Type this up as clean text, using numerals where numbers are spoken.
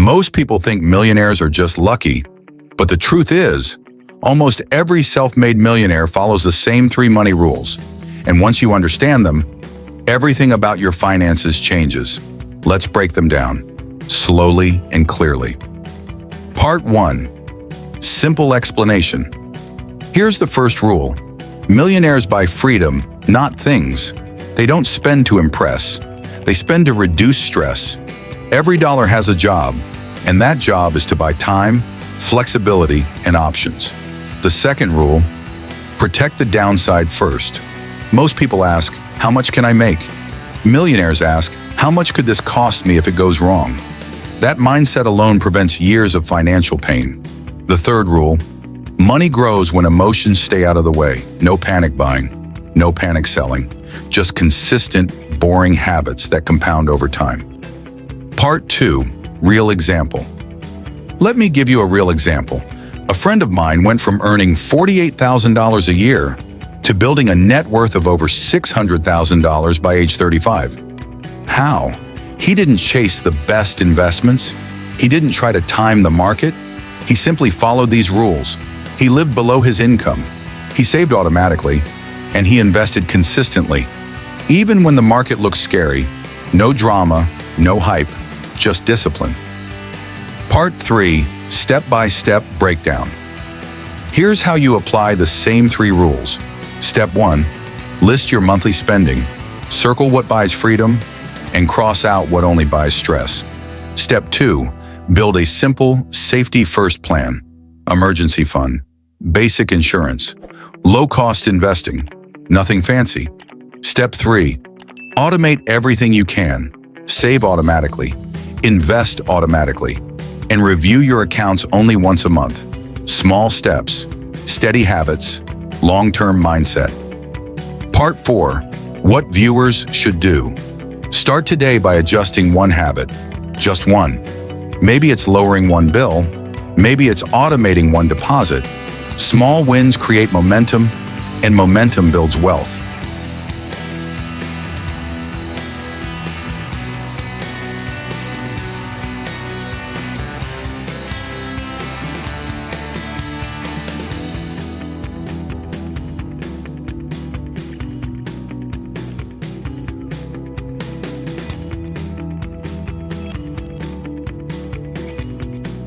Most people think millionaires are just lucky, but the truth is, almost every self-made millionaire follows the same 3 money rules. And once you understand them, everything about your finances changes. Let's break them down, slowly and clearly. Part 1. Simple explanation. Here's the first rule. Millionaires buy freedom, not things. They don't spend to impress. They spend to reduce stress. Every dollar has a job, and that job is to buy time, flexibility, and options. The second rule, protect the downside first. Most people ask, how much can I make? Millionaires ask, how much could this cost me if it goes wrong? That mindset alone prevents years of financial pain. The third rule, money grows when emotions stay out of the way. No panic buying, no panic selling, just consistent, boring habits that compound over time. Part 2, real example. Let me give you a real example. A friend of mine went from earning $48,000 a year to building a net worth of over $600,000 by age 35. How? He didn't chase the best investments. He didn't try to time the market. He simply followed these rules. He lived below his income. He saved automatically, and he invested consistently. Even when the market looked scary, no drama, no hype, just discipline. Part 3, step-by-step breakdown. Here's how you apply the same 3 rules. Step 1, list your monthly spending. Circle what buys freedom and cross out what only buys stress. Step 2, build a simple, safety-first plan. Emergency fund, basic insurance, low-cost investing, nothing fancy. Step 3, automate everything you can. Save automatically, invest automatically, and review your accounts only once a month. Small steps, steady habits, long-term mindset. Part 4, what viewers should do. Start today by adjusting one habit, just one. Maybe it's lowering one bill, maybe it's automating one deposit. Small wins create momentum, and momentum builds wealth.